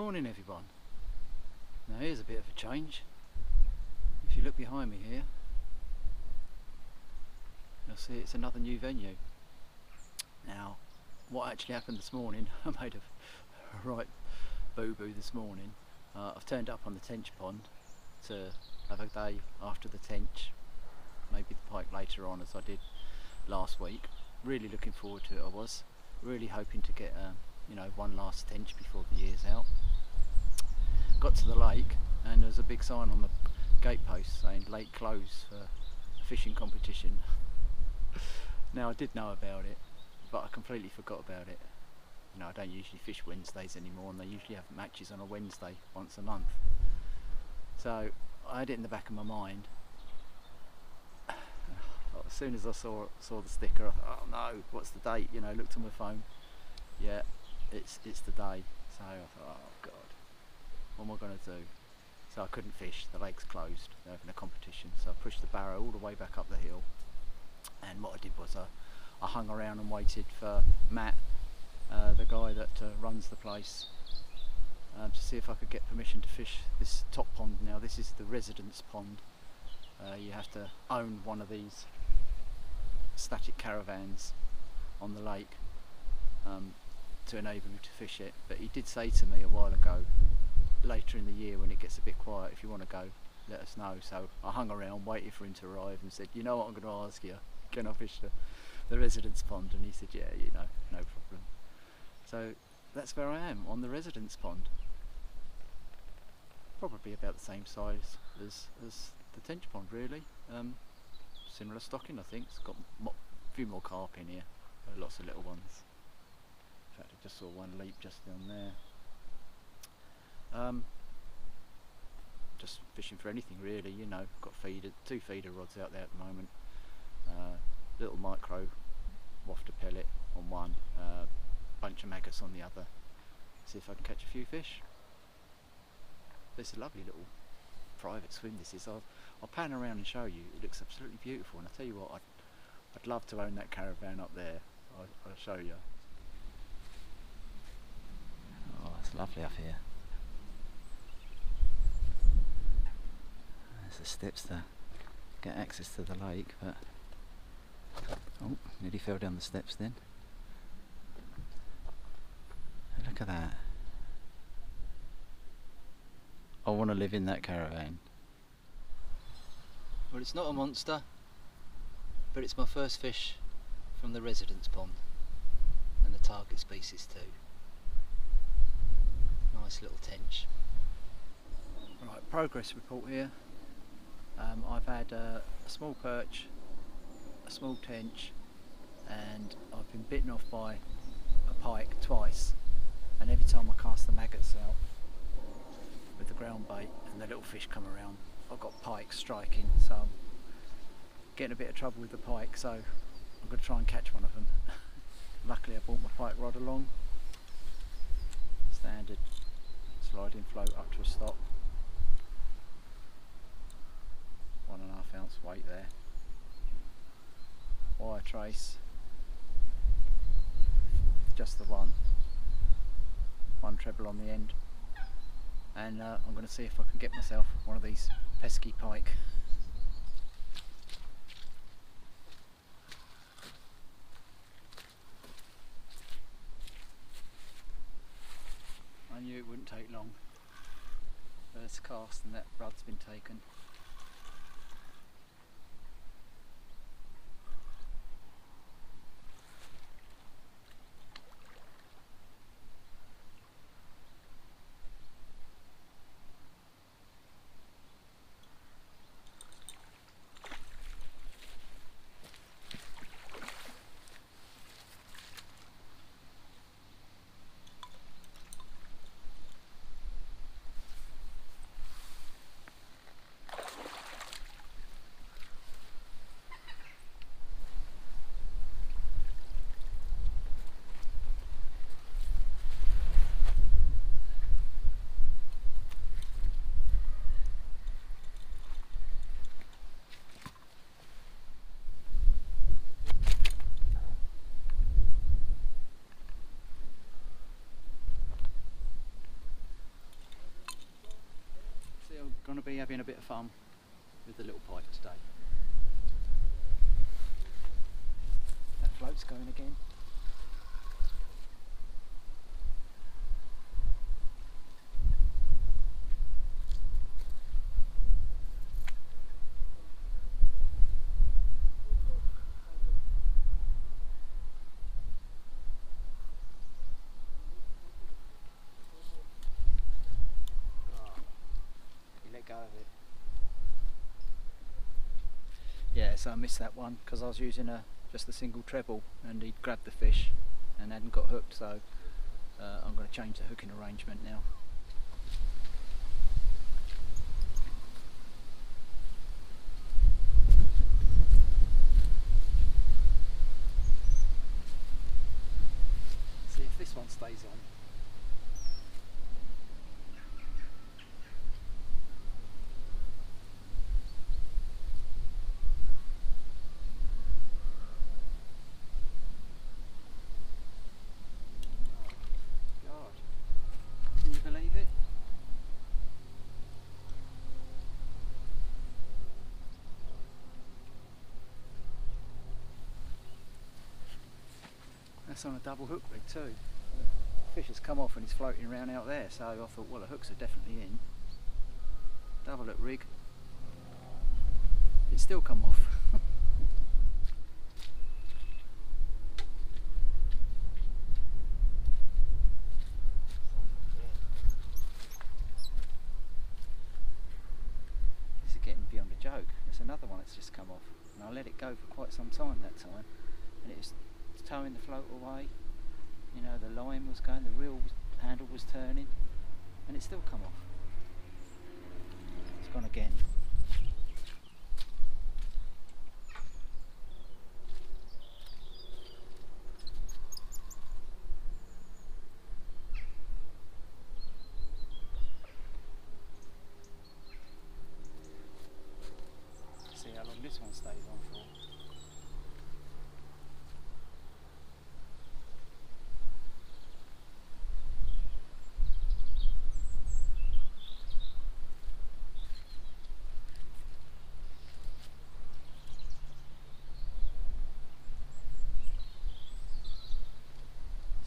Morning everyone. Now here's a bit of a change. If you look behind me here, you'll see it's another new venue. Now what actually happened this morning, I made a right boo-boo this morning. I've turned up on the tench pond to have a day after the tench, maybe the pike later on as I did last week. Really looking forward to it. I was really hoping to get you know, one last tench before the year's out. Got to the lake and there was a big sign on the gatepost saying lake closed for a fishing competition. Now I did know about it, but I completely forgot about it. You know, I don't usually fish Wednesdays anymore, and they usually have matches on a Wednesday once a month. So I had it in the back of my mind. As soon as I saw the sticker, I thought, oh no, what's the date? You know, looked on my phone. Yeah, it's the day. So I thought, oh god, what am I going to do? So I couldn't fish, the lake's closed, they're having a competition. So I pushed the barrow all the way back up the hill, and what I did was I hung around and waited for Matt, the guy that runs the place, to see if I could get permission to fish this top pond. Now this is the residence pond. You have to own one of these static caravans on the lake to enable you to fish it. But he did say to me a while ago, later in the year when it gets a bit quiet, if you want to go, let us know. So I hung around waited for him to arrive and said, you know what I'm going to ask you, can I fish the residence pond? And he said, yeah, you know, no problem. So that's where I am, on the residence pond. Probably about the same size as the tench pond really. Similar stocking I think. It's got a few more carp in here, lots of little ones. In fact I just saw one leap just down there. Just fishing for anything really, you know. Got two feeder rods out there at the moment. Little micro wafter pellet on one, bunch of maggots on the other. See if I can catch a few fish. It's a lovely little private swim this is. I'll pan around and show you. It looks absolutely beautiful, and I tell you what, I'd love to own that caravan up there. I'll show you. Oh, it's lovely up here. There's the steps to get access to the lake, but oh, nearly fell down the steps then. Look at that. I want to live in that caravan. Well, it's not a monster, but it's my first fish from the residence pond, and the target species too. Nice little tench. Right, progress report here. I've had a small perch, a small tench, and I've been bitten off by a pike twice, and every time I cast the maggots out with the ground bait and the little fish come around, I've got pike striking, so I'm getting a bit of trouble with the pike, so I'm going to try and catch one of them. Luckily I brought my pike rod along, standard sliding float up to a stop, 1.5 ounce weight there, wire trace, just the one treble on the end. And I'm going to see if I can get myself one of these pesky pike. I knew it wouldn't take long. First cast and that rod's been taken. going to be having a bit of fun with the little pike today. That float's going again. Go of it. Yeah, so I missed that one because I was using just a single treble and he'd grabbed the fish and hadn't got hooked, so I'm going to change the hooking arrangement now. See if this one stays on. That's on a double hook rig too. The fish has come off and he's floating around out there, so I thought, well, the hooks are definitely in. Double hook rig. It's still come off. This is getting beyond a joke. There's another one that's just come off, and I let it go for quite some time that time, and it was towing the float away. You know, the line was going, the reel handle was turning, and it's still come off. It's gone again. See how long this one stays on for.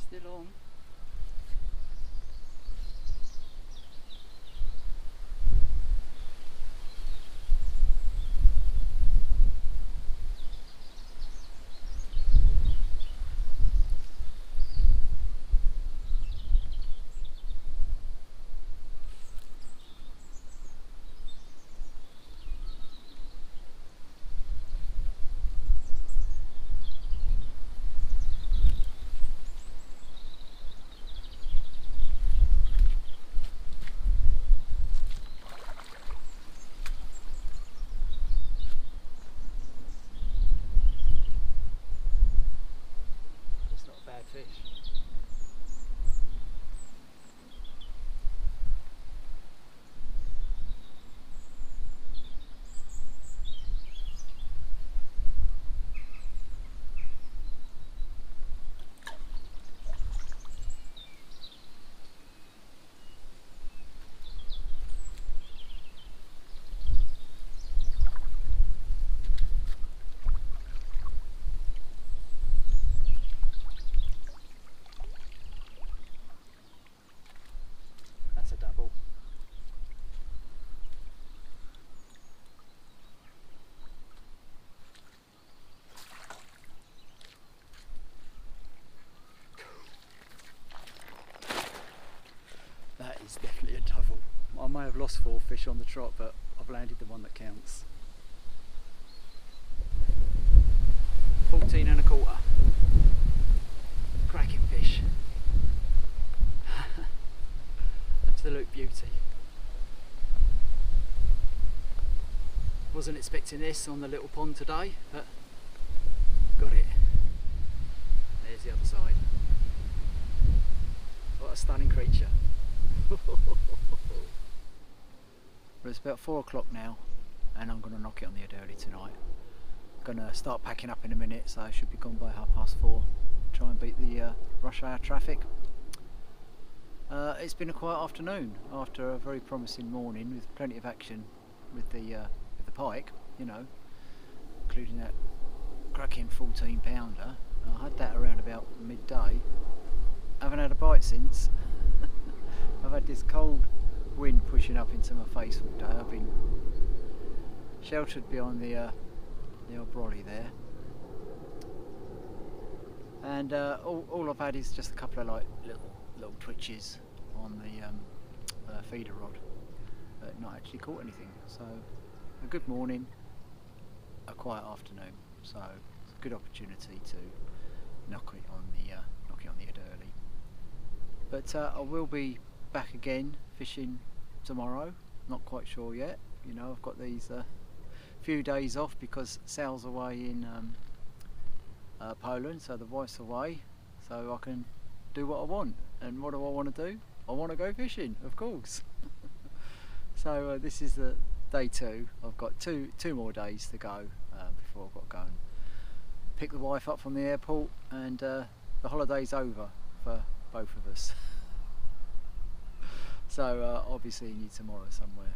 Still on. Fish. A double. That is definitely a double. I may have lost 4 fish on the trot, but I've landed the one that counts. 14 1/4. Cracking fish. Absolute beauty. Wasn't expecting this on the little pond today, but got it. There's the other side. What a stunning creature. Well, it's about 4 o'clock now, and I'm going to knock it on the head early tonight. I'm going to start packing up in a minute, so I should be gone by 4:30. Try and beat the rush hour traffic. It's been a quiet afternoon after a very promising morning with plenty of action with the pike, you know, including that cracking 14 pounder. I had that around about midday. Haven't had a bite since. I've had this cold wind pushing up into my face all day. I've been sheltered behind the old brolly there, and all I've had is just a couple of like little twitches on the feeder rod, but not actually caught anything. So a good morning, a quiet afternoon. So it's a good opportunity to knock it on the head early. But I will be back again fishing tomorrow. Not quite sure yet. You know, I've got these few days off because Sal's away in Poland, so the wife's away, so I can do what I want. And what do I want to do? I want to go fishing, of course. So this is the day 2. I've got two more days to go before I've got to go and pick the wife up from the airport, and the holiday's over for both of us. So I'll be seeing you tomorrow somewhere.